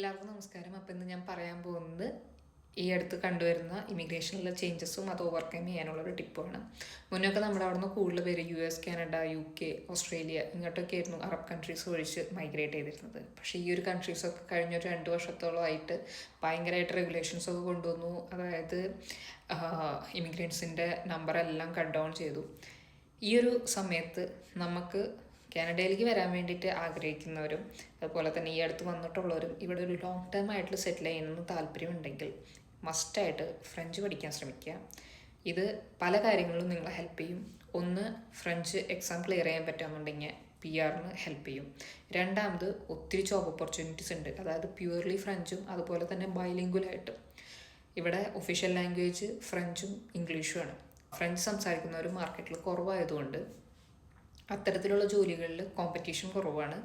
എല്ലാവർക്കും നമസ്കാരം. അപ്പോൾ ഇന്ന് ഞാൻ പറയാൻ പോകുന്നത് ഈ അടുത്ത് കണ്ടുവരുന്ന ഇമിഗ്രേഷനിലെ ചേഞ്ചസും അത് ഓവർകം ചെയ്യാനുള്ളൊരു ടിപ്പാണ്. മുന്നൊക്കെ നമ്മുടെ അവിടെ നിന്ന് കൂടുതൽ പേര് US, കാനഡ, UK, ഓസ്ട്രേലിയ ഇങ്ങോട്ടൊക്കെ ആയിരുന്നു അറബ് കൺട്രീസ് ഒഴിച്ച് മൈഗ്രേറ്റ് ചെയ്തിരുന്നത്. പക്ഷേ ഈ ഒരു കൺട്രീസൊക്കെ കഴിഞ്ഞൊരു 2 വർഷത്തോളമായിട്ട് ഭയങ്കരമായിട്ട് റെഗുലേഷൻസൊക്കെ കൊണ്ടുവന്നു. അതായത് ഇമിഗ്രൻസിൻ്റെ നമ്പറെല്ലാം കട്ട് ഡൗൺ ചെയ്തു. ഈ ഒരു സമയത്ത് നമുക്ക് കാനഡയിലേക്ക് വരാൻ വേണ്ടിയിട്ട് ആഗ്രഹിക്കുന്നവരും അതുപോലെ തന്നെ ഈ അടുത്ത് വന്നിട്ടുള്ളവരും ഇവിടെ ഒരു ലോങ് ടേം ആയിട്ട് സെറ്റിൽ ചെയ്യണമെന്ന് താല്പര്യമുണ്ടെങ്കിൽ മസ്റ്റായിട്ട് ഫ്രഞ്ച് പഠിക്കാൻ ശ്രമിക്കുക. ഇത് പല കാര്യങ്ങളിലും നിങ്ങളെ ഹെൽപ്പ് ചെയ്യും. ഒന്ന്, ഫ്രഞ്ച് എക്സാം ക്ലിയർ ചെയ്യാൻ പറ്റുകയെന്നുണ്ടെങ്കിൽ PR-ന് ഹെൽപ്പ് ചെയ്യും. രണ്ടാമത്, ഒത്തിരി ജോബ് ഓപ്പർച്യൂണിറ്റീസ് ഉണ്ട്. അതായത് പ്യുവർലി ഫ്രഞ്ചും അതുപോലെ തന്നെ ബൈലിംഗ്വലായിട്ടും. ഇവിടെ ഒഫീഷ്യൽ ലാംഗ്വേജ് ഫ്രഞ്ചും ഇംഗ്ലീഷുമാണ്. ഫ്രഞ്ച് സംസാരിക്കുന്നവർ മാർക്കറ്റിൽ കുറവായതുകൊണ്ട് അത്തരത്തിലുള്ള ജോലികളിൽ കോമ്പറ്റീഷൻ കുറവാണ്.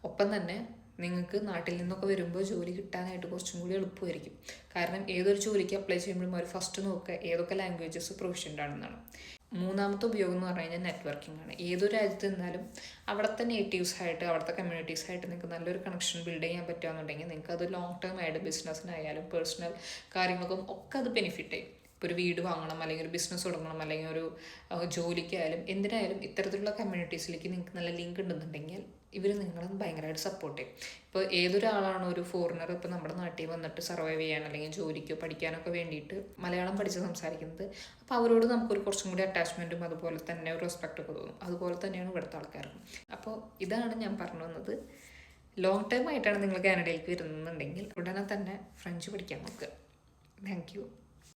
ഒപ്പം തന്നെ നിങ്ങൾക്ക് നാട്ടിൽ നിന്നൊക്കെ വരുമ്പോൾ ജോലി കിട്ടാനായിട്ട് കുറച്ചും കൂടി എളുപ്പമായിരിക്കും. കാരണം ഏതൊരു ജോലിക്ക് അപ്ലൈ ചെയ്യുമ്പോഴും അവർ ഫസ്റ്റ് നോക്കുക ഏതൊക്കെ ലാംഗ്വേജസ് പ്രൊഫഷൻ്റ് ആണെന്നാണ്. മൂന്നാമത്തെ ഉപയോഗം എന്ന് പറഞ്ഞു കഴിഞ്ഞാൽ നെറ്റ്വർക്കിംഗ് ആണ്. ഏതൊരു രാജ്യത്ത് നിന്നാലും അവിടുത്തെ നേറ്റീവ്സായിട്ട് അവിടുത്തെ കമ്മ്യൂണിറ്റീസായിട്ട് നിങ്ങൾക്ക് നല്ലൊരു കണക്ഷൻ ബിൽഡ് ചെയ്യാൻ പറ്റുകയെന്നുണ്ടെങ്കിൽ നിങ്ങൾക്ക് അത് ലോങ് ടേം ആയിട്ട് ബിസിനസ്സിനായാലും പേഴ്സണൽ കാര്യങ്ങൾക്കും ഒക്കെ അത് ബെനിഫിറ്റ് ചെയ്യും. ഇപ്പോൾ ഒരു വീട് വാങ്ങണം, അല്ലെങ്കിൽ ഒരു ബിസിനസ് തുടങ്ങണം, അല്ലെങ്കിൽ ഒരു ജോലിക്കായാലും എന്തിനായാലും ഇത്തരത്തിലുള്ള കമ്മ്യൂണിറ്റീസിലേക്ക് നിങ്ങൾക്ക് നല്ല ലിങ്ക് ഉണ്ടെന്നുണ്ടെങ്കിൽ ഇവർ നിങ്ങളെ ഭയങ്കരമായിട്ട് സപ്പോർട്ട് ചെയ്യും. ഇപ്പോൾ ഏതൊരാളാണോ ഒരു ഫോറിനർ ഇപ്പോൾ നമ്മുടെ നാട്ടിൽ വന്നിട്ട് സർവൈവ് ചെയ്യാൻ അല്ലെങ്കിൽ ജോലിക്കോ പഠിക്കാനൊക്കെ വേണ്ടിയിട്ട് മലയാളം പഠിച്ച് സംസാരിക്കുന്നത്, അപ്പോൾ അവരോട് നമുക്കൊരു കുറച്ചും കൂടി അറ്റാച്ച്മെൻറ്റും അതുപോലെ തന്നെ ഒരു റെസ്പെക്റ്റൊക്കെ തോന്നും. അതുപോലെ തന്നെയാണ് ഇവിടുത്തെ ആൾക്കാർക്കും. അപ്പോൾ ഇതാണ് ഞാൻ പറഞ്ഞു വന്നത്. ലോങ് ടൈം ആയിട്ടാണ് നിങ്ങൾ കാനഡയിലേക്ക് വരുന്നുണ്ടെങ്കിൽ ഉടനെ തന്നെ ഫ്രഞ്ച് പഠിക്കാൻ നോക്കുക. Thank you.